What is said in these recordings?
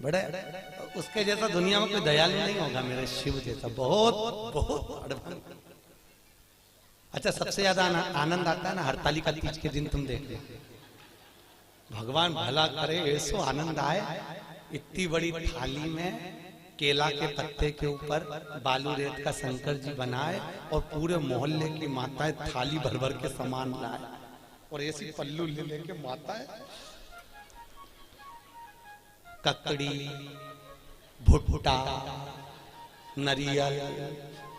बड़े उसके जैसा दुनिया में कोई दयालु नहीं होगा मेरे शिव जैसा, बहुत बहुत एडवांस। अच्छा, सबसे ज्यादा आनंद आता है ना हरतालिका तीज के दिन, तुम देख लो, भगवान भला करे ऐसो आनंद आए। इतनी बड़ी थाली में केला के पत्ते के ऊपर बालू रेत का शंकर जी बनाए और पूरे मोहल्ले की माताएं थाली भर भर के सामान लाए और ऐसी पल्लू ले लेके माताएं ककड़ी, भुट्टा, नरियल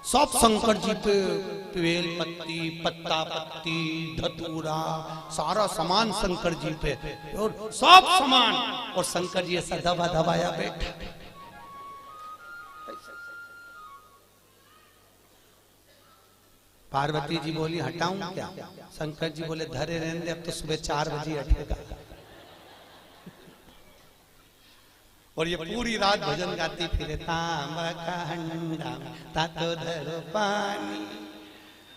सब शंकर जी पे, बेल पत्ती, पत्ता पत्ती, धतूरा, सारा सामान शंकर जी पे और सब सामान, और शंकर जी ऐसा दबा दबाया बैठा। पार्वती जी बोली हटाऊं क्या? शंकर जी बोले धरे रहने दे, अब तो सुबह 4 बजे हटेगा। और ये पूरी रात भजन गाती फिरे, तांबा का हंडा तातो धरो पानी।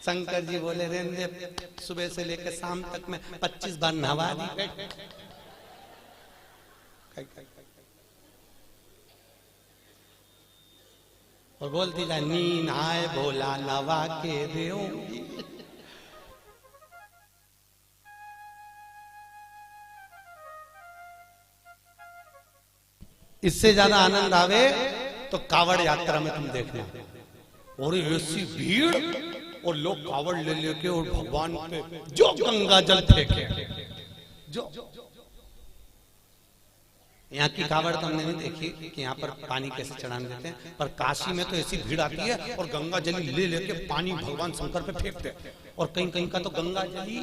शंकर जी बोले रहने दे, सुबह से लेकर शाम तक में 25 बार नहवा दी। और बोलती जा, नींद आए भोला नवा के देऊंगी। इससे ज्यादा आनंद आवे तो कावड़ यात्रा में तुम देखना, और ऐसी भीड़ और लोग कावड़ ले लेके और भगवान पे जो गंगा जल फेंके। जो यहाँ की कावड़ तो हमने नहीं देखी कि यहाँ पर पानी कैसे चढ़ाने देते हैं, पर काशी में तो ऐसी भीड़ आती है और गंगा जली ले लेके पानी भगवान शंकर पे फेंकते, और कहीं कहीं का तो गंगा जली।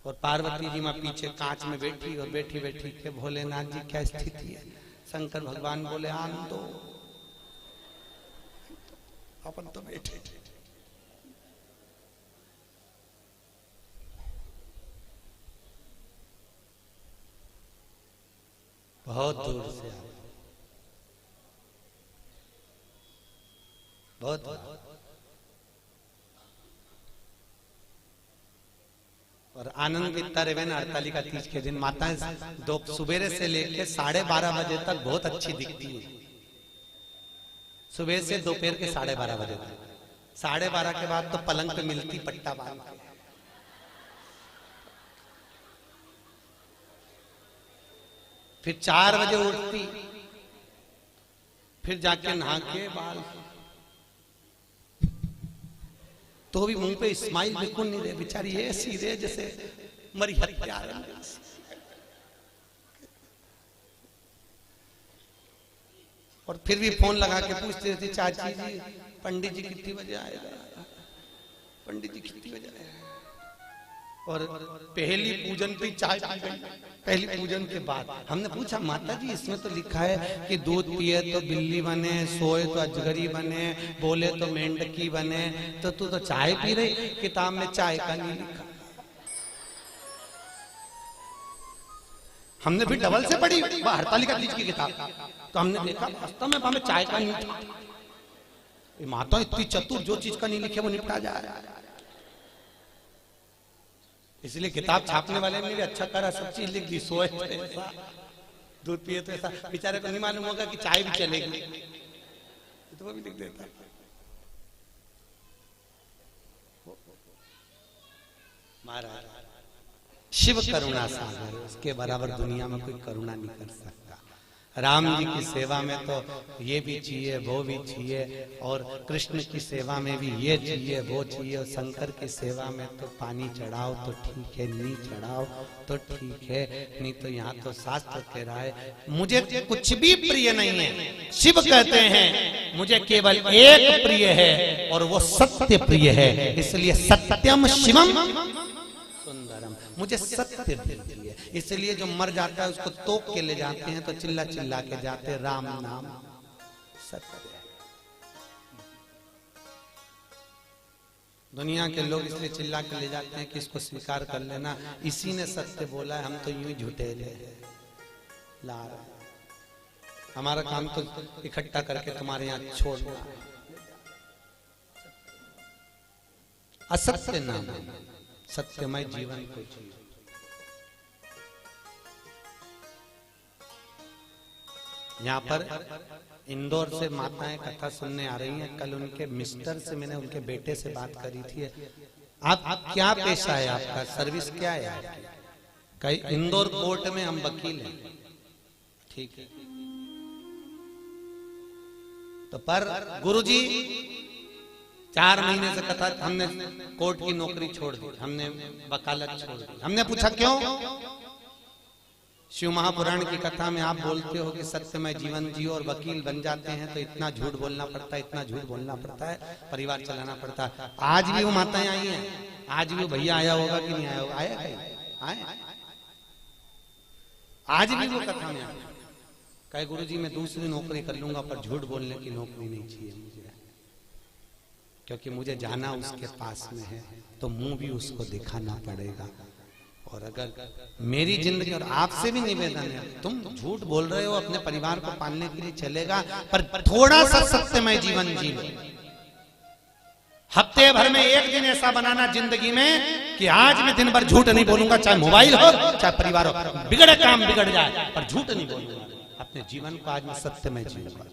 और पार्वती जी माँ पीछे कांच में बैठी, और बैठी बैठी के भोलेनाथ जी क्या स्थिति है। शंकर भगवान बोले आन दो, अपन तो बैठे। बहुत दूर से आए, बहुत। और आनंद इतना रहे ना हरतालिका तीज के दिन, माताएं दो सुबेरे से लेके 12:30 बजे तक बहुत अच्छी दिखती है। सुबह से दोपहर के 12:30 बजे तक, 12:30 के बाद तो पलंग पे मिलती पट्टा बांध के। फिर 4 बजे उठती, फिर जाके नहा के बाल, तो भी मुंह पे स्माइल बिल्कुल नहीं रहे, बेचारी ऐसी रहे जैसे मरी हत्या। और फिर भी फोन लगा के पूछते थे, चाची जी पंडित जी कितनी बजे आएगा, पंडित जी कितनी बजे आएगा। और पहली पूजन पे चाय पी गई, पहली पूजन के बाद। हमने पूछा माता जी इसमें तो लिखा है कि दूध पिए तो बिल्ली बने, सोए तो अजगरी बने, बोले तो मेंढकी बने, तो तू तो चाय पी रही, किताब में चाय का नहीं लिखा। हमने फिर डबल से पढ़ी हरतालिका तीज की किताब, तो हमने देखा वास्तव में हमें चाय का नहीं था। माता इतनी चतुर, जो चीज का नहीं लिखे वो निपटा जा रहा है। इसलिए किताब छापने वाले ने भी अच्छा करा, सब चीज लिख दी। सोए तो ऐसा, दूध पिए तो ऐसा, बेचारे को नहीं मालूम होगा कि चाय भी चलेगी, तो वो भी लिख देता। महाराज शिव करुणा सागर, उसके बराबर दुनिया में कोई करुणा नहीं कर सकता। राम जी की सेवा में तो ये भी चाहिए वो भी चाहिए, और कृष्ण की सेवा में भी ये चाहिए वो चाहिए, और शंकर की सेवा में तो पानी चढ़ाओ तो ठीक है, नहीं चढ़ाओ तो ठीक है, नहीं तो यहाँ तो शास्त्र कह रहा है मुझे कुछ भी प्रिय नहीं है। शिव कहते हैं मुझे केवल एक प्रिय है और वो सत्य प्रिय है, इसलिए सत्यम शिवम सुंदरम, मुझे सत्य प्रिय है। इसलिए जो मर जाता है उसको तोप के ले जाते हैं, तो चिल्ला चिल्ला के जाते राम नाम सत्य। दुनिया के लोग इसलिए चिल्ला के ले जाते हैं कि इसको स्वीकार कर लेना, इसी ने सत्य बोला है, हम तो यूं ही झूठे ला रहे। हमारा काम तो इकट्ठा करके तुम्हारे यहाँ छोड़ना। असत्य नाम, सत्यमय जीवन को जियो। यहाँ पर इंदौर से माताएं कथा सुनने आ रही हैं। कल उनके मिस्टर से मैंने उनके बेटे से बात करी थी। आप क्या पेशा है, आपका सर्विस क्या है आपकी? कई इंदौर कोर्ट में हम वकील हैं। ठीक है, तो पर गुरुजी 4 महीने से कथा, हमने कोर्ट की नौकरी छोड़ दी, हमने वकालत छोड़ दी। हमने पूछा क्यों? शिव महापुराण की कथा में आप बोलते हो कि सत्यमय जीवन जियो और वकील बन जाते हैं, तो इतना झूठ बोलना पड़ता है, इतना झूठ बोलना पड़ता है, परिवार चलाना पड़ता है। आज भी वो माताएं आई हैं, आज भी वो भैया आया होगा कि नहीं आया होगा? आया कहीं? आए? आज भी वो कथा में आया, कहे गुरुजी मैं दूसरी नौकरी कर लूंगा पर झूठ बोलने की नौकरी नहीं चाहिए मुझे, क्योंकि मुझे जाना उसके पास में है, तो मुंह भी उसको दिखाना पड़ेगा। और अगर मेरी जिंदगी, और आपसे भी निवेदन है, तुम झूठ बोल रहे हो अपने परिवार को पालने के लिए चलेगा, पर थोड़ा सा सत्यमय जीवन जी लो। हफ्ते भर में एक दिन ऐसा बनाना जिंदगी में कि आज मैं दिन भर झूठ नहीं बोलूंगा, चाहे मोबाइल हो चाहे परिवार हो, बिगड़े काम बिगड़ जाए पर झूठ नहीं बोलूंगा। अपने जीवन को आज मैं सत्यमय जीऊंगा।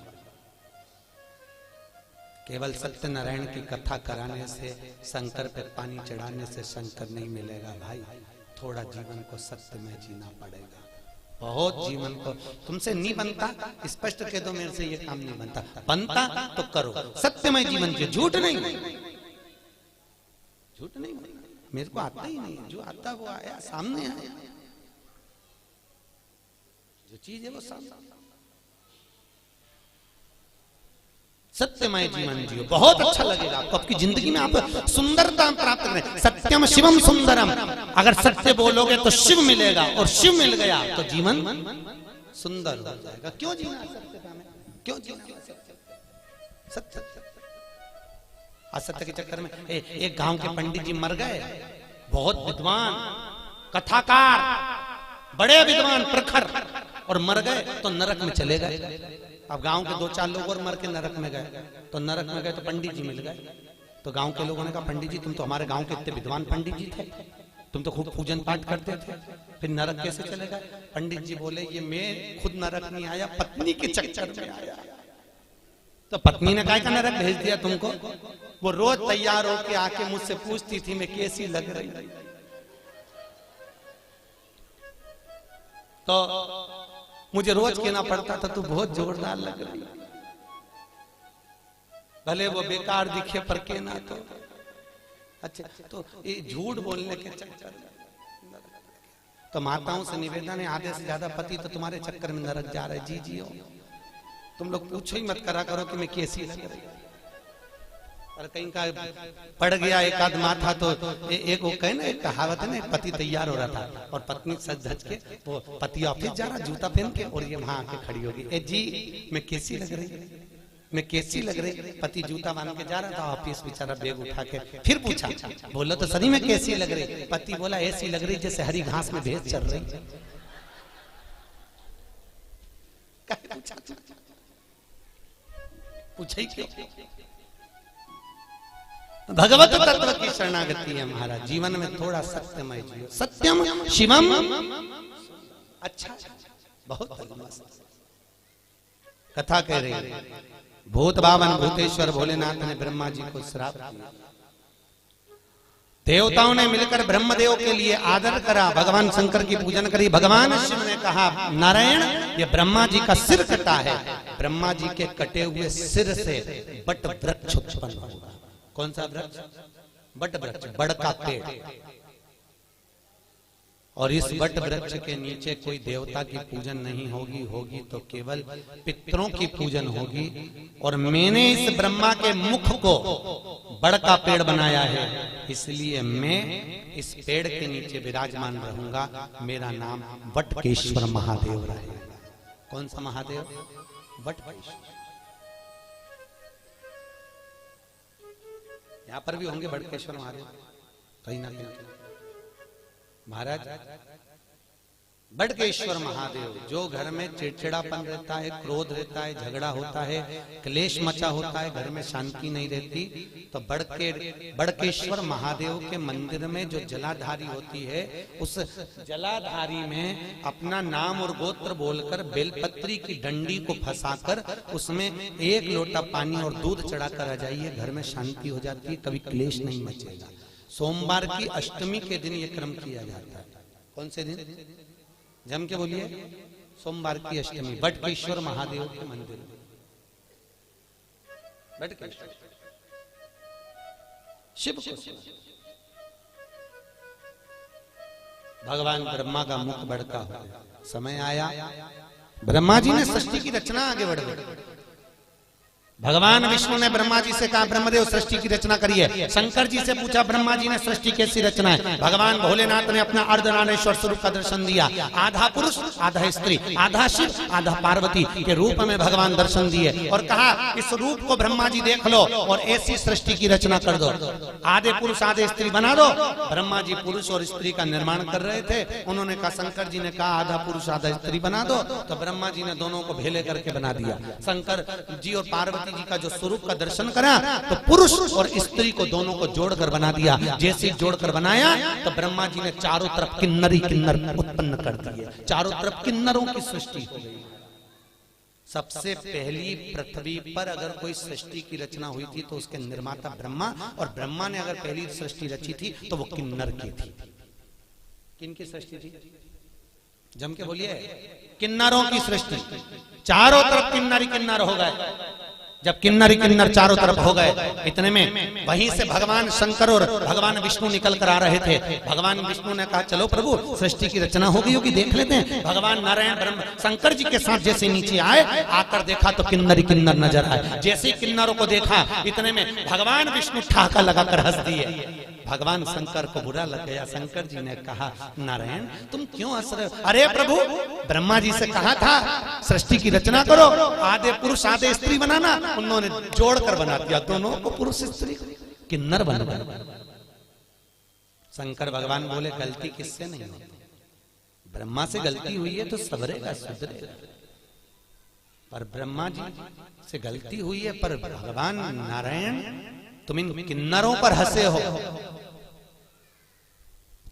केवल सत्यनारायण की कथा कराने से, शंकर पे पानी चढ़ाने से शंकर नहीं मिलेगा भाई। थोड़ा जीवन को सत्यमय जीना पड़ेगा। बहुत जीवन को तुमसे नहीं बनता, स्पष्ट कह दो मेरे से ये काम नहीं बनता, बनता तो करो सत्यमय जीवन जियो, झूठ नहीं, झूठ नहीं। मेरे को आता ही नहीं, जो आता वो आया, सामने आया, जो चीज है वो सामने। सत्यमय जीवन जियो, बहुत अच्छा लगेगा आपको। आपकी जिंदगी में आप सुंदरता प्राप्त करें। सत्यम शिवम सुंदरम, अगर सत्य बोलोगे तो शिव मिलेगा, और शिव मिल गया तो जीवन सुंदर हो जाएगा। क्यों जीना सत्यता में? क्यों जीना सत्य? असत्य के चक्कर में एक गांव के पंडित जी मर गए, बहुत विद्वान कथाकार, बड़े विद्वान प्रखर, और मर गए तो नरक में चले गए। अब गांव के 2-4 लोग और मर के नरक में गए, तो नरक में गए तो पंडित जी मिल गए। तो गांव के लोगों ने कहा पंडित जी तुम तो हमारे गांव के इतने विद्वान पंडित जी थे, तुम तो खूब पूजन पाठ करते थे, फिर नरक कैसे चले गए? पंडित जी बोले ये मैं खुद नरक नहीं आया, पत्नी के चक्कर में आया। तो पत्नी ने कहा नरक भेज दिया तुमको? वो रोज तैयार होके आके मुझसे पूछती थी मैं कैसी लग रही, तो मुझे रोज कहना पड़ता था तू बहुत जोरदार लग रही, भले वो बेकार दिखे पर कहना तो अच्छा। तो ये झूठ बोलने के चक्कर में, तो माताओं से निवेदन है आधे से ज्यादा पति तो तुम्हारे चक्कर में नरक जा रहे। जी जियो, तुम लोग पूछो ही मत करा करो कि मैं कैसी लग रही। और कहीं का पड़ गया एक आध माथा तो एक वो कहे ना, एक कहावत है ना, एक पति तैयार हो रहा था और पत्नी सज धज के, वो पति ऑफिस जा रहा जूता पहन के, और ये वहां आके खड़ी होगी, ए जी मैं कैसी लग रही, मैं कैसी लग रही? पति जूता बांध के जा रहा था ऑफिस, बेचारा बैग उठा के, फिर पूछा बोला तो सही में कैसी लग रही? पति बोला ऐसी लग रही जैसे हरी घास में भैंस चल रही। पूछा ही क्यों? भगवत तत्व की शरणागति है महाराज। जीवन में थोड़ा सत्यमय जियो, सत्यम शिवम। अच्छा, बहुत मस्त कथा कह रही है। भूत बावन भूतेश्वर भोलेनाथ ने ब्रह्मा जी को श्राप दिया। देवताओं ने मिलकर ब्रह्मदेव के लिए आदर करा, भगवान शंकर की पूजन करी। भगवान शिव ने कहा नारायण ये ब्रह्मा जी का सिर कटा है, ब्रह्मा जी के कटे हुए सिर से बट वृक्ष उत्पन्न होगा। कौन सा वृक्ष? बट वृक्ष, बड़ का पेड़। और इस बट वृक्ष के नीचे कोई देवता की पूजन नहीं होगी, होगी तो केवल पितरों की पूजन होगी। और मैंने इस ब्रह्मा के मुख को बड़ का पेड़ बनाया है, इसलिए मैं इस पेड़ के नीचे विराजमान रहूंगा। मेरा नाम वटकेश्वर महादेव रहेगा। कौन सा महादेव? वटकेश्वर। यहां पर भी होंगे बटकेश्वर महादेव कहीं ना कहीं। महाराज बड़केश्वर महादेव, जो घर में चिड़चिड़ापन रहता है, क्रोध रहता है, झगड़ा होता है, क्लेश मचा होता है, घर में शांति नहीं रहती, तो बड़केश्वर महादेव के मंदिर में जो जलाधारी होती है, उस जलाधारी में अपना नाम और गोत्र बोलकर बेलपत्री की डंडी को फंसाकर उसमें 1 लोटा पानी और दूध चढ़ाकर आ जाइए, घर में शांति हो जाती है, कभी क्लेश नहीं मचेगा। सोमवार की अष्टमी के दिन ये क्रम किया जाता है। कौन से दिन? जम के बोलिए। सोमवार की अष्टमी, बड़केश्वर महादेव के मंदिर में। बड़केश्वर शिव को भगवान ब्रह्मा का मुख बड़का हो गया। समय आया, ब्रह्मा जी ने सृष्टि की रचना आगे बढ़ गई। भगवान विष्णु ने ब्रह्मा जी से कहा, ब्रह्मदेव सृष्टि की रचना करिए। शंकर जी से पूछा, ब्रह्मा जी ने सृष्टि कैसी रचना है? भगवान भोलेनाथ ने अपना अर्धनारेश्वर स्वरूप का दर्शन दिया। आधा पुरुष आधा स्त्री, आधा शिव आधा पार्वती के रूप में भगवान दर्शन दिए और कहा, इस रूप को ब्रह्मा जी देख लो और ऐसी सृष्टि की रचना कर दो। आधे पुरुष आधे स्त्री बना दो। ब्रह्मा जी पुरुष और स्त्री का निर्माण कर रहे थे। उन्होंने कहा, शंकर जी ने कहा आधा पुरुष आधा स्त्री बना दो, तो ब्रह्मा जी ने दोनों को भेले करके बना दिया। शंकर जी और पार्वती जी का जो स्वरूप का दर्शन करा तो पुरुष और स्त्री को दोनों को जोड़कर बना दिया। जैसे जोड़कर बनाया तो ब्रह्मा जी ने चारों तरफ किन्नरी किन्नर उत्पन्न कर दिए। चारों तरफ किन्नरों की सृष्टि हो गई। सबसे पहली पृथ्वी पर अगर कोई सृष्टि की रचना हुई थी तो उसके निर्माता ब्रह्मा, और ब्रह्मा ने अगर पहली सृष्टि रची थी तो वो किन्नर की थी। किनकी सृष्टि थी? जम के बोलिए। किन्नरों की सृष्टि। चारों तरफ किन्नर ही किन्नर हो गए। जब किन्नर किन्नर चारों तरफ हो गए, इतने में वहीं से भगवान शंकर और भगवान विष्णु निकल कर आ रहे थे। भगवान विष्णु ने कहा, चलो प्रभु सृष्टि की रचना हो गई होगी, देख लेते हैं। भगवान नारायण ब्रह्म शंकर जी के साथ जैसे नीचे आए, आकर देखा तो किन्नर किन्नर नजर आए। जैसे ही किन्नरों को देखा, इतने में भगवान विष्णु ठहाका लगाकर हंस दिए। भगवान शंकर को बुरा लग गया। शंकर जी ने कहा, नारायण तुम क्यों हंस रहे हो? अरे प्रभु, ब्रह्मा जी से कहा था सृष्टि की रचना करो, आधे पुरुष आधे स्त्री बनाना, उन्होंने जोड़कर बना दिया, दोनों को पुरुष स्त्री किन्नर बन गए। शंकर भगवान बोले, गलती किससे नहीं होती? ब्रह्मा से गलती हुई है तो सबरेगा सुधरेगा, पर ब्रह्मा जी से गलती हुई है, पर भगवान नारायण तुम इन किन्नरों पर हंसे हो,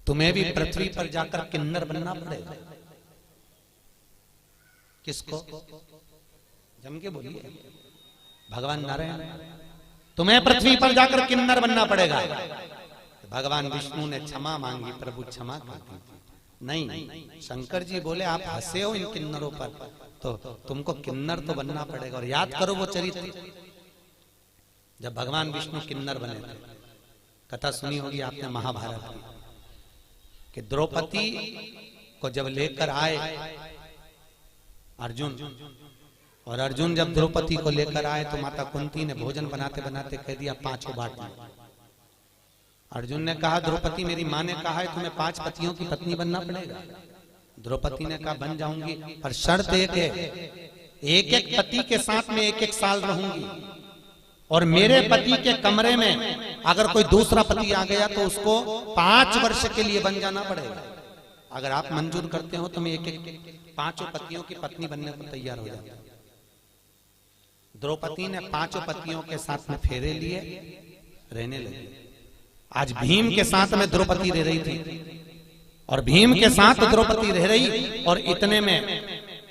तुम्हें भी पृथ्वी पर जाकर किन्नर बनना पड़ेगा। किसको? जम के बोलिए। भगवान नारायण, तुम्हें पृथ्वी पर जाकर किन्नर बनना पड़ेगा। भगवान विष्णु ने क्षमा मांगी, प्रभु क्षमा कर दी। नहीं, शंकर जी बोले, आप हंसे हो इन किन्नरों पर, तो तुमको किन्नर तो बनना पड़ेगा। और याद करो वो चरित्र, जब भगवान विष्णु किन्नर बने थे। कथा सुनी होगी आपने महाभारत की, कि द्रौपदी को जब लेकर आए अर्जुन, और अर्जुन जब द्रौपदी को लेकर आए तो माता कुंती ने भोजन बनाते बनाते कह दिया, 5 बांट लो। अर्जुन ने कहा, द्रौपदी मेरी माँ ने कहा है तुम्हें 5 पतियों की पत्नी बनना पड़ेगा। द्रौपदी ने कहा, बन जाऊंगी, पर शर्त एक है, एक एक पति के साथ में 1-1 साल रहूंगी, और मेरे पति के कमरे में अगर कोई दूसरा पति आ गया तो उसको 5 वर्ष के लिए बन जाना पड़ेगा। अगर आप मंजूर करते हो तो मैं 5 पतियों की पत्नी बनने को तैयार हो जाता। द्रौपदी ने 5 पतियों के साथ में फेरे लिए, रहने लगी। आज भीम के साथ में द्रौपदी रह रही थी, और भीम के साथ द्रौपदी रह रही, और इतने में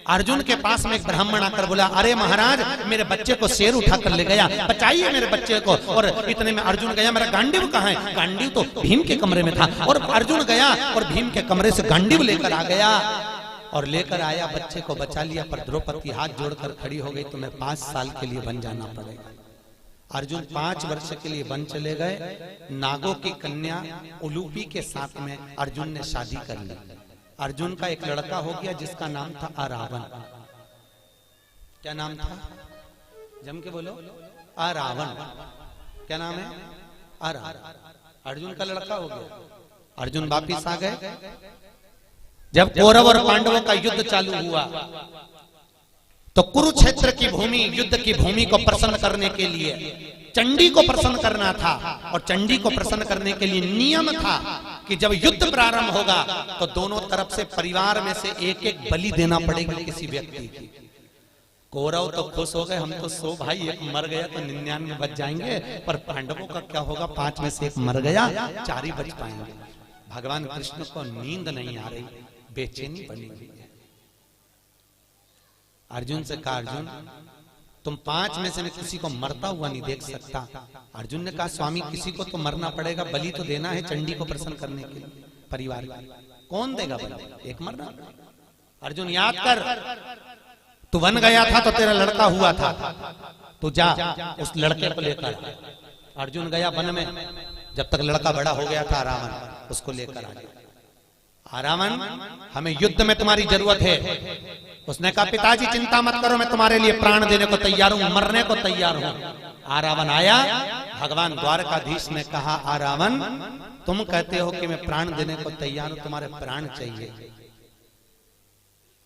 अर्जुन के पास में एक ब्राह्मण आकर बोला, अरे महाराज मेरे बच्चे को शेर उठा कर ले गया, बचाइए मेरे बच्चे को। और इतने में अर्जुन गया, मेरा गांडीव कहाँ है? गांडीव तो भीम के कमरे में था। और अर्जुन गया और भीम के कमरे से गांडीव लेकर आ गया, और लेकर आया, बच्चे को बचा लिया। पर द्रौपदी हाथ जोड़कर खड़ी हो गई, तुम्हें 5 साल के लिए बन जाना पड़ेगा। अर्जुन 5 वर्ष के लिए बन चले गए। नागों की कन्या उलूपी के साथ में अर्जुन ने शादी कर ली। अर्जुन का एक लड़का हो गया जिसका नाम था अरावण। क्या नाम था? जम के बोलो। अरावण। क्या नाम है? अरावण। अर्जुन का लड़का हो गया। अर्जुन वापिस आ गए। जब कौरव और पांडवों का युद्ध चालू हुआ तो कुरुक्षेत्र की भूमि, युद्ध की भूमि को प्रसन्न करने के लिए चंडी को प्रसन्न करना था, और चंडी को प्रसन्न करने के लिए नियम था कि जब युद्ध प्रारंभ होगा तो दोनों तरफ से परिवार में से एक एक बलि देना पड़ेगा किसी व्यक्ति की। कौरव तो खुश हो गए, हम तो 100 भाई, एक मर गया तो 99 बच जाएंगे, पर पांडवों का क्या होगा, 5 में से एक मर गया, 4 ही बच पाएंगे। भगवान कृष्ण को नींद नहीं आ रही, बेचैनी बनी हुई है। अर्जुन से कहा, अर्जुन तुम 5 में से मैं किसी को मरता हुआ नहीं देख सकता। अर्जुन ने कहा, स्वामी किसी को तो मरना पड़ेगा, बलि तो देना है चंडी को प्रसन्न करने के लिए परिवार का। कौन देगा बलि? एक मरना। अर्जुन याद कर, तू वन गया था तो तेरा लड़का हुआ था, तू जा उस लड़के को लेकर। अर्जुन गया वन में, जब तक लड़का बड़ा हो गया था रावण, उसको लेकर आ गया। रावण, हमें युद्ध में तुम्हारी जरूरत है। उसने कहा, पिताजी चिंता मत करो, मैं तुम्हारे लिए प्राण देने को तैयार हूं, मरने को तैयार हूं। रावण आया, भगवान द्वारकाधीश ने कहा, रावण तुम कहते हो कि मैं प्राण देने को तैयार हूं, तुम्हारे प्राण चाहिए।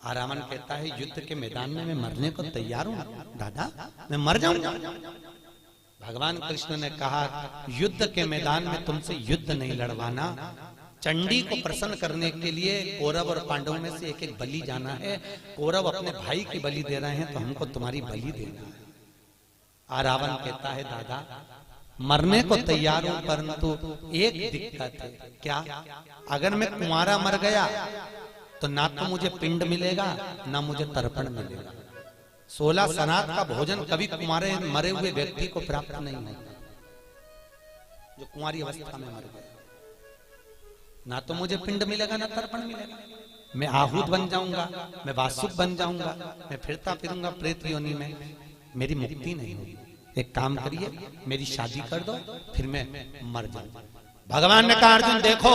रावण कहता है, युद्ध के मैदान में मैं मरने को तैयार हूं दादा, मैं मर जाऊंगा। भगवान कृष्ण ने कहा, युद्ध के मैदान में तुमसे युद्ध नहीं लड़वाना, चंडी को प्रसन्न करने के लिए कौरव और पांडवों में से एक एक बलि जाना है। कौरव अपने भाई की बलि दे रहे हैं तो हमको तुम्हारी बलि देना है। रावण कहता है, दादा मरने को तैयार हूं, परंतु एक दिक्कत है। क्या? अगर मैं कुंवारा मर गया तो ना तो मुझे पिंड मिलेगा ना मुझे तर्पण मिलेगा। 16 सनात का भोजन कभी कुंवारे मरे हुए व्यक्ति को प्राप्त नहीं होता, जो कुंवारी अवस्था में मर गया। ना तो मुझे पिंड मिलेगा ना तर्पण मिलेगा। मैं आहूत बन जाऊंगा, मैं वासुक बन जाऊंगा, मैं फिरता फिरूंगा प्रेत योनि में, मेरी मुक्ति नहीं होगी। एक काम करिए, मेरी शादी कर दो, फिर मैं मर जाऊंगा। भगवान ने कहा, अर्जुन देखो,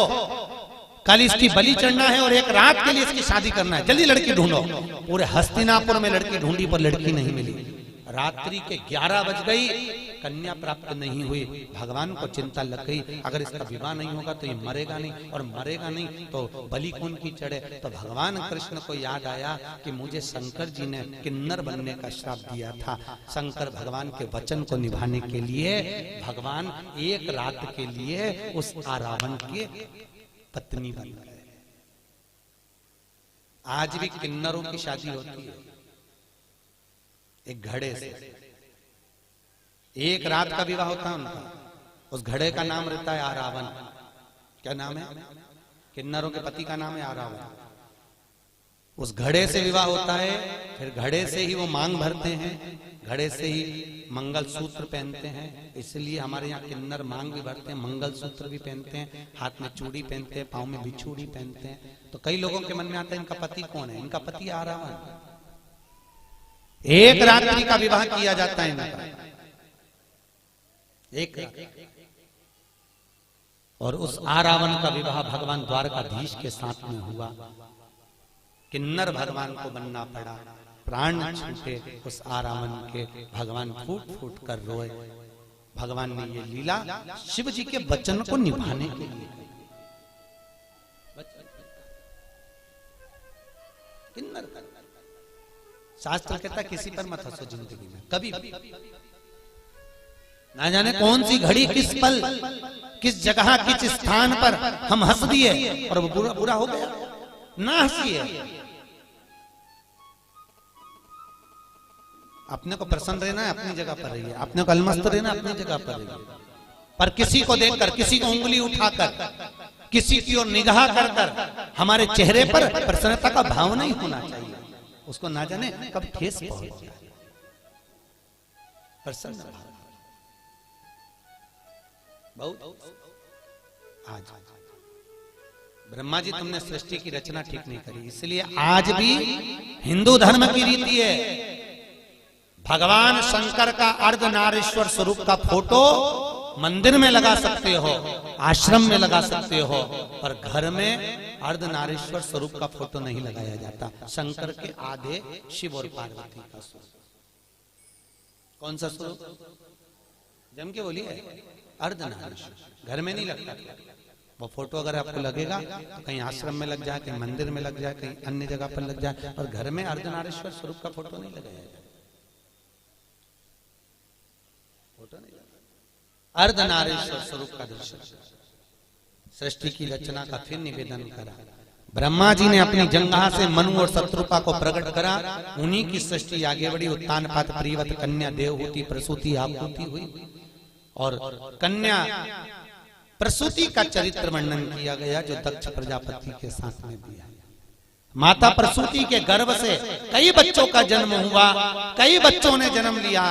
कल इसकी बलि चढ़ना है और एक रात के लिए इसकी शादी करना है, जल्दी लड़की ढूंढो। पूरे हस्तिनापुर में लड़की ढूंढी पर लड़की नहीं मिली। रात्रि के 11 बज गई, कन्या प्राप्त नहीं हुई। भगवान को चिंता लग गई, अगर इसका विवाह नहीं होगा तो ये मरेगा नहीं, और मरेगा नहीं तो बलि कौन की चढ़े। तो भगवान कृष्ण को याद आया कि मुझे शंकर जी ने किन्नर बनने का श्राप दिया था। शंकर भगवान के वचन को निभाने के लिए भगवान एक रात के लिए उस रावण के पत्नी बन गए। आज भी किन्नरों की शादी होती है एक घड़े से, एक रात का विवाह होता है उनका। उस घड़े का नाम रहता है आरावन। क्या नाम है? किन्नरों के पति का नाम है आरावन। उस घड़े से विवाह होता है, फिर घड़े से ही वो मांग भरते हैं, घड़े से ही मंगल सूत्र पहनते हैं। इसलिए हमारे यहाँ किन्नर मांग भी भरते हैं, मंगल सूत्र भी पहनते हैं, हाथ में चूड़ी पहनते हैं, पाँव में बिछूड़ी पहनते हैं। तो कई लोगों के मन में आता है इनका पति कौन है? इनका पति आरावन। एक रात्रि का विवाह किया जाता है इनका, एक रात्रि। और उस आरावन का विवाह भगवान द्वारकाधीश के साथ में हुआ। किन्नर भगवान को बनना पड़ा, प्राण छूटे उस आरावन के। भगवान फूट फूट कर रोए। भगवान ने ये लीला शिव जी के वचन को निभाने के लिए। किन्नर शास्त्र कहता किसी पर मत हंसो जिंदगी में कभी भी। ना जाने कौन सी घड़ी, किस पल, किस जगह, किस स्थान पर हम हंस दिए और वो बुरा बुरा हो गया। ना हंसिए। अपने को प्रसन्न रहना है, अपनी जगह पर रहिए। अपने को अलमस्त रहना, अपनी जगह पर रहिए। पर किसी को देखकर, किसी को उंगली उठाकर, किसी की ओर निगाह कर कर हमारे चेहरे पर प्रसन्नता का भाव नहीं होना चाहिए। उसको ना जाने कब ठेस पहुंच जाए। प्रसन्न भाव बहुत। आज ब्रह्मा जी तुमने सृष्टि की रचना ठीक नहीं करी, इसलिए आज भी हिंदू धर्म की रीति है, भगवान शंकर का अर्धनारीश्वर स्वरूप का फोटो मंदिर में लगा सकते हो, आश्रम में लगा सकते हो, पर घर में अर्धनारीश्वर स्वरूप का फोटो नहीं लगाया जाता। शंकर के आधे शिव और पार्वती का स्वरूप। कौन सा स्वरूप? जम के बोलिए, अर्धनारीश्वर। घर में नहीं लगता वो फोटो। अगर आपको लगेगा तो कहीं आश्रम में लग जाए, कहीं मंदिर में लग जाए, कहीं अन्य जगह पर लग जाए, और घर में अर्धनारीश्वर स्वरूप का फोटो नहीं लगाया जाए। अर्धनारीश्वर स्वरूप का दर्शन सृष्टि की रचना का फिर निवेदन करा। ब्रह्मा जी ने अपनी जंघा से मनु और शत्रुपा को प्रकट करा, उन्हीं की सृष्टि आगे बढ़ी। उत्तानपाद प्रियवत कन्या देवहूति प्रसूति आपूति हुई, और कन्या प्रसूति का चरित्र वर्णन किया गया जो दक्ष प्रजापति के साथ में दिया। माता प्रसूति के गर्भ से कई बच्चों का जन्म हुआ, कई बच्चों ने जन्म लिया,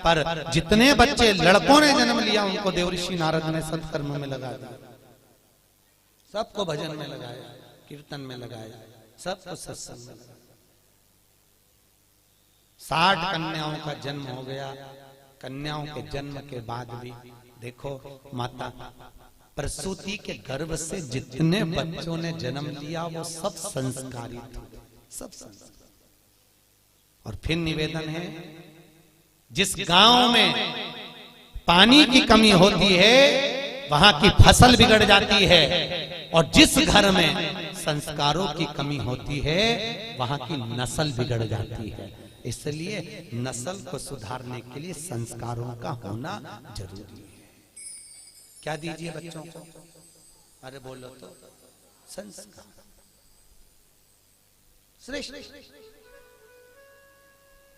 पर जितने बच्चे लड़कों ने जन्म लिया उनको देवऋषि नारद ने सत्कर्म में लगा दिया, सबको भजन में लगाया, कीर्तन में लगाया, सबको सत्संग में लगाया। 60 कन्याओं का जन्म हो गया। कन्याओं के जन्म के बाद भी देखो, माता प्रसूति के गर्भ से जितने बच्चों ने जन्म लिया वो सब संस्कारित हुए, सब संस्कार। और फिर निवेदन है, जिस गांव में पानी की कमी होती है वहां की फसल बिगड़ जाती है, और जिस घर में संस्कारों की कमी होती है वहां की नस्ल बिगड़ जाती है। इसलिए नस्ल को सुधारने के लिए संस्कारों का होना जरूरी है। क्या दीजिए बच्चों को? अरे बोलो तो, संस्कार श्रेष्ठ।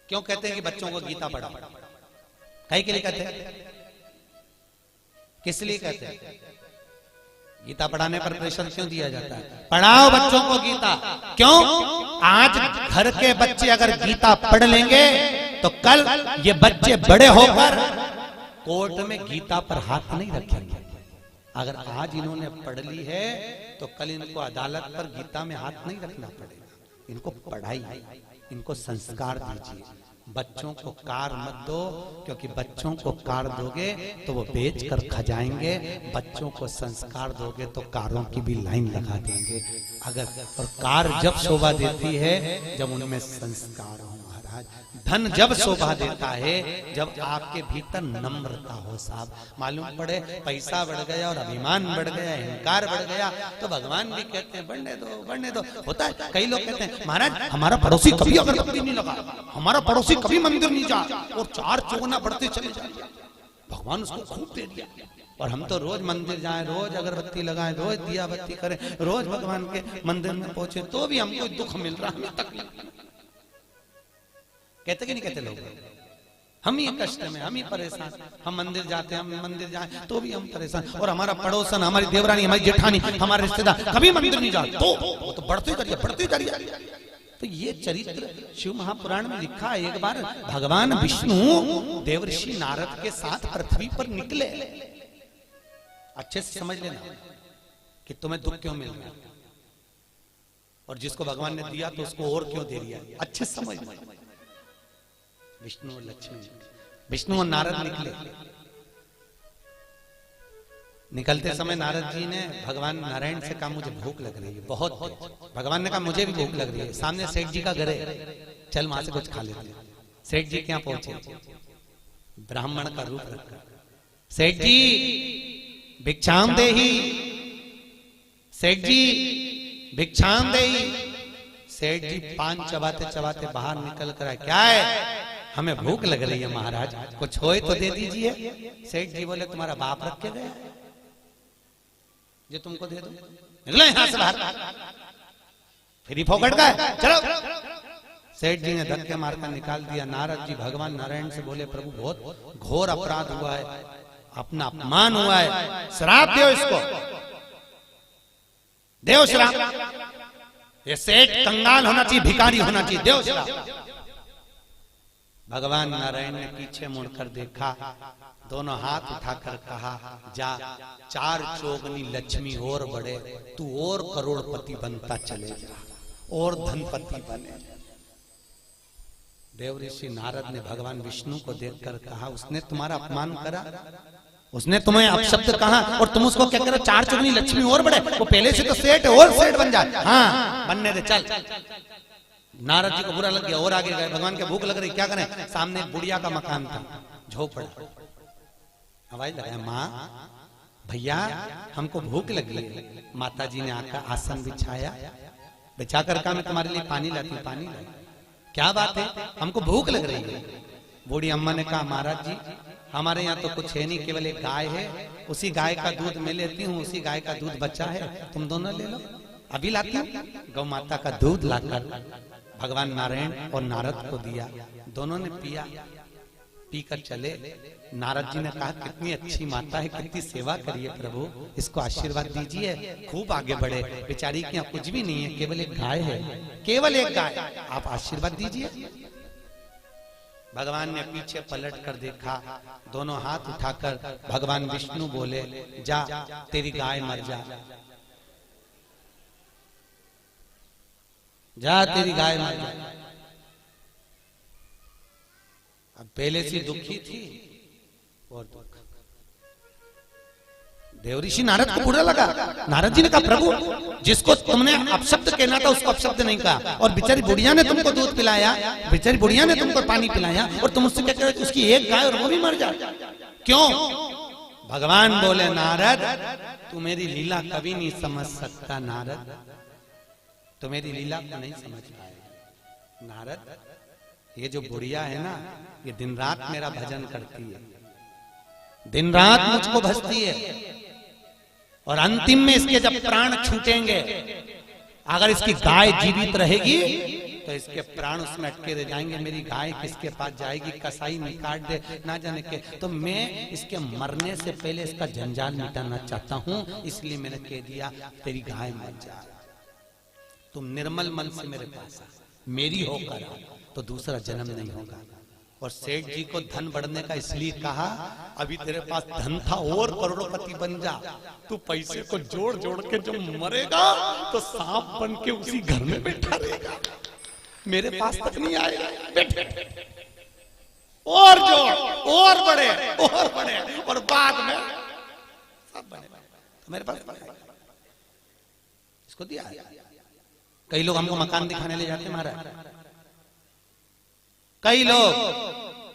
क्यों कहते हैं कि बच्चों को गीता पढ़ाओ? कहीं के लिए कहते हैं? किस लिए कहते हैं? गीता पढ़ाने पर प्रेशर क्यों दिया जाता है? पढ़ाओ बच्चों को गीता। क्यों? आज घर के बच्चे अगर गीता पढ़ लेंगे तो कल ये बच्चे बड़े होकर कोर्ट में गीता पर हाथ नहीं रखेंगे। अगर आज इन्होंने पढ़ ली है तो कल इनको अदालत पर गीता में हाथ नहीं रखना पड़ेगा। इनको पढ़ाई, इनको संस्कार दीजिए। बच्चों को कार मत दो, क्योंकि बच्चों को कार दोगे तो वो बेच कर खा जाएंगे। बच्चों को संस्कार दोगे तो कारों की भी लाइन लगा देंगे। अगर और कार जब शोभा देती है जब उनमें संस्कार हो महाराज। धन जब शोभा देता है जब आपके भीतर नम्रता हो साहब। मालूम पड़े पैसा बढ़ गया और अभिमान बढ़ गया, अहंकार बढ़ गया तो भगवान भी कहते हैं बढ़ने दो, बढ़ने दो। होता है, कई लोग कहते हैं महाराज हमारा पड़ोसी कभी अगरबत्ती नहीं लगा, हमारा पड़ोसी कभी मंदिर नहीं जा, और 4 चौगुना बढ़ते चले जाए। भगवान उसको खूब दे दिया, और हम तो रोज मंदिर जाएं, रोज अगरबत्ती लगाएं, रोज दिया बत्ती करें, रोज भगवान के मंदिर में पहुंचे, तो भी हमको दुख मिल रहा, हमें तकलीफ। कहते कि नहीं कहते लोग? हम ही कष्ट में, हम ही परेशान। हम मंदिर जाते हैं, हम मंदिर जाएं तो भी हम परेशान, और हमारा पड़ोसन, हमारी देवरानी, हमारी जेठानी, हमारे रिश्तेदार कभी मंदिर नहीं जाते, तो वो तो बढ़ते करिए, बढ़ते करिए। तो ये चरित्र शिव महापुराण में लिखा है। एक बार भगवान विष्णु देवर्षि नारद के साथ पृथ्वी पर निकले। अच्छे से समझ लेना कि तुम्हें दुख क्यों मिल रहा है, और जिसको भगवान ने दिया तो उसको और क्यों दे दिया। अच्छे से समझ। विष्णु और लक्ष्मी, विष्णु और नारद निकले। निकलते समय नारद जी ने भगवान नारायण से कहा मुझे भूख लग रही है बहुत। भगवान ने कहा मुझे भी भूख लग रही है। सामने सेठ जी का घर है, चल वहां से कुछ खा लेते हैं। सेठ जी क्या पहुंचे, ब्राह्मण का रूप रखा। सेठ जी भिक्षाम देही, सेठ जी भिक्षाम देही। सेठ जी पान चबाते चबाते बाहर निकल कर आए। क्या है? हमें भूख लग रही है महाराज, कुछ होए तो दे दीजिए। सेठ जी बोले तुम्हारा बाप रख के गया जो तुमको दे दो, निकलो यहां से बाहर, फिर ही फोकट का है, चलो। सेठ जी ने धक्के मारकर निकाल दिया। नारद जी भगवान नारायण से बोले प्रभु बहुत घोर अपराध हुआ है, अपना अपमान हुआ है, श्राप दो इसको, देव श्राप। ये सेठ कंगाल होना चाहिए, भिखारी होना चाहिए, देव श्राप। भगवान नारायण ने पीछे मुड़कर देखा, दोनों हाथ उठाकर कहा जा 4 चौगनी लक्ष्मी और बढ़े, तू और करोड़पति बनता चले जा, और धनपति बने। देवऋषि नारद ने भगवान विष्णु को देखकर कहा उसने तुम्हारा अपमान करा, उसने तुम्हें अपशब्द कहा और तुम उसको क्या करो 4 चौगनी लक्ष्मी और बढ़े। वो पहले से तो सेठ है, और सेठ बन जाए। हाँ बनने दे, चल। नारद जी को बुरा लग गया और आगे गए। भगवान के भूख लग रही, क्या करें? सामने एक बुढ़िया का मकान था, झोपड़ा। आवाज लगाया माँ भैया हमको भूख लगी है। माता जी ने आकर आसन बिछाया, बिछाकर कहा मैं तुम्हारे लिए पानी लाती हूँ। पानी लाई। क्या बात है? हमको भूख लग रही है। बूढ़ी अम्मा ने कहा महाराज जी हमारे यहाँ तो कुछ है नहीं, केवल एक गाय है, उसी गाय का दूध मैं लेती हूँ, उसी गाय का दूध बचा है, तुम दोनों ले लो। अभी लाती हूँ। गौ माता का दूध लाकर भगवान नारायण और नारद को दिया, दोनों ने पिया, पीकर चले। नारद जी ने कहा कितनी अच्छी माता है, कितनी सेवा करिए प्रभु, इसको आशीर्वाद दीजिए, खूब आगे बढ़े। बेचारी के यहाँ कुछ भी नहीं है, केवल एक गाय है, केवल एक गाय, आप आशीर्वाद दीजिए। भगवान ने पीछे पलट कर देखा, दोनों हाथ उठाकर भगवान विष्णु बोले, जा तेरी गाय मर जा, जा तेरी गाय मर जा। अब पहले से दुखी थी और दुख। देवऋषि नारद को बुरा लगा। नारद जी ने कहा प्रभु जिसको तुमने अपशब्द कहना था उसको अपशब्द नहीं कहा, और बेचारी बुढ़िया ने तुमको दूध पिलाया, बेचारी बुढ़िया ने तुमको पानी पिलाया, और तुम उससे क्या कह रहे उसकी एक गाय और वो भी मर जाए, क्यों? भगवान बोले नारद तू मेरी लीला कभी नहीं समझ सकता, नारद तो मेरी लीला को नहीं समझ पाएगा। नारद ये जो बुढ़िया है ना, ये दिन रात मेरा भजन करती है, दिन रात मुझको भजती है, और अंतिम में इसके जब प्राण छूटेंगे, अगर इसकी गाय जीवित रहेगी तो इसके प्राण उसमें अटके रह जाएंगे। मेरी गाय किसके पास जाएगी, कसाई निकाट दे ना जाने के, तो मैं इसके मरने से पहले इसका जंजाल मिटाना चाहता हूं, इसलिए मैंने कह दिया तेरी गाय मर जा, तुम निर्मल मन से मेरे पास मेरी होकर तो दूसरा जन्म नहीं होगा। और सेठ जी को धन बढ़ने का इसलिए कहा, अभी तेरे पास धन था और करोड़पति बन जा, तू पैसे को जोड़ जोड़ के जब मरेगा तो सांप बन के उसी घर में बैठा रहेगा, मेरे पास तक नहीं आएगा, बैठे और जोड़ और बड़े और बाद में सब बने तो मेरे पास इसको दिया। कई लोग हमको मकान दिखाने ले जाते महाराज, कई लोग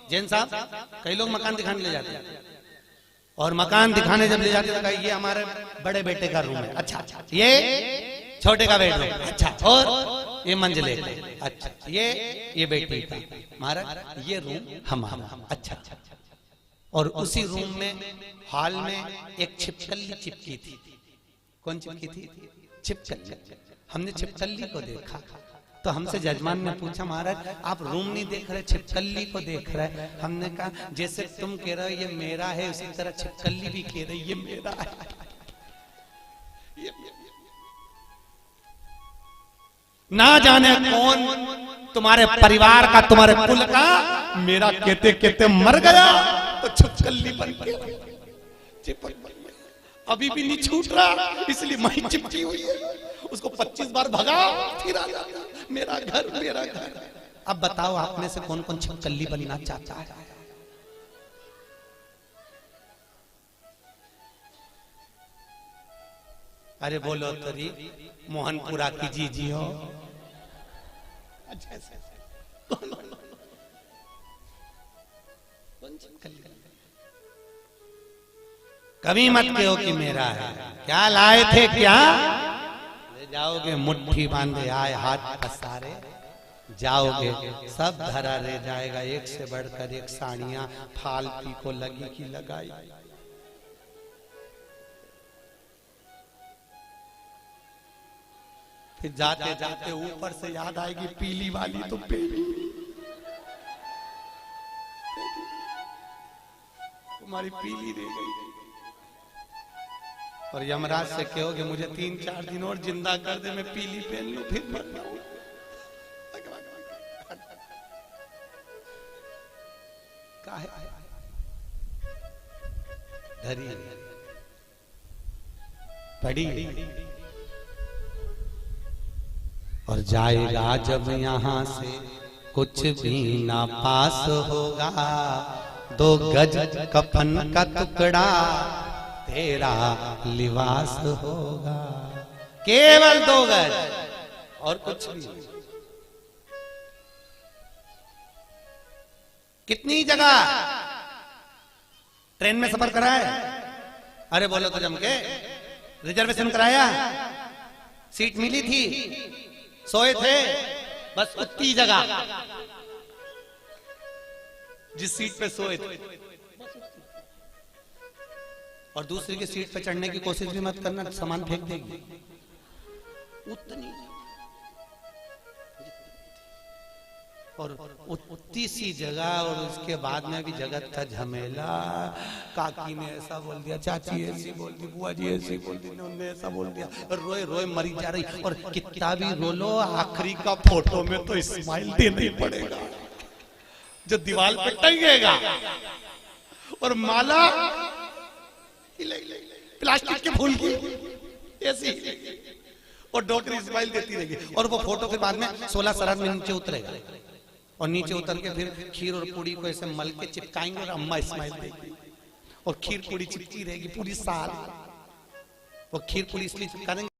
जैन साहब, कई लोग मकान दिखाने ले जाते हैं, और मकान दिखाने जब ले जाते हैं ये हमारे बड़े बेटे का रूम है, अच्छा ये छोटे का बेडरूम, अच्छा और ये मंजिले का, अच्छा ये बेटी का, महाराज ये रूम हमारा, अच्छा। और उसी रूम में हॉल में एक छिपकली चिपकी थी। कौन चिपकी थी? छिपकली। हमने छिपकली को देखा तो हमसे जजमान ने पूछा महाराज आप रूम नहीं देख रहे, छिपकली को देख रहे। हमने कहा जैसे तुम कह रहे हो ये मेरा है, उसी तरह छिपकली भी कह रही ये मेरा है। ना जाने कौन तुम्हारे परिवार का, तुम्हारे कुल का, मेरा कहते कहते मर गया तो छिपकली बन के अभी भी नहीं छूट रहा, इसलिए मैं चिपकी हुई है। उसको 25 बार भगा फिर आ जाता, मेरा घर मेरा घर। अब बताओ आप में से कौन कौन छिपकली बनना चाहता है? अरे बोलो तरी मोहनपुरा की जीजी हो, अच्छा कभी मत कहो कि मेरा है। क्या लाए थे क्या? ले जाओगे मुट्ठी बांधे आए हाथ पसारे, जाओगे सब धरा रह जाएगा, एक से बढ़कर एक साड़ियां फाल पी को लगी की लगाई। फिर जाते जाते ऊपर से याद आएगी पीली वाली तो पीली तुम्हारी पीली रह गई। और यमराज से कहोगे मुझे 3-4 दिन और जिंदा कर दे, मैं पीली पहन लूं फिर मर जाऊं। धरी पड़ी और जाएगा जब यहाँ से कुछ भी ना पास होगा, 2 गज कफन का टुकड़ा तेरा लिबास होगा, केवल 2 गज और कुछ नहीं। कितनी जगह ट्रेन में सफर कराया? अरे बोलो तो जम के, रिजर्वेशन कराया, सीट मिली थी, सोए थे, बस उतनी जगह जिस सीट पे सोए थे और दूसरे की सीट पे चढ़ने की कोशिश भी मत करना, सामान फेंक देगी। उतनी और उतनी सी जगह, और उसके बाद में भी जगत का झमेला। काकी ने ऐसा बोल दिया, चाची ऐसी बोल दी, बुआ जी ऐसी बोल दी, उन्होंने ऐसा बोल दिया, रोए रोए मरी जा रही। और कितना भी रो लो, आखिरी का फोटो में तो स्माइल देना ही पड़ेगा जो दीवार पे टंगेगा। और माला प्लास्टिक के फूल की ऐसी, और डॉक्टर स्माइल देती रहेगी। और वो फोटो के बाद में 16 शराब में नीचे उतरेगा, और नीचे उतर के फिर खीर और पूड़ी को ऐसे मल के चिपकाएंगे, और अम्मा स्माइल देगी, और खीर पूड़ी चिपकी रहेगी पूरी साल। वो खीर पूड़ी इसलिए चिपका देंगे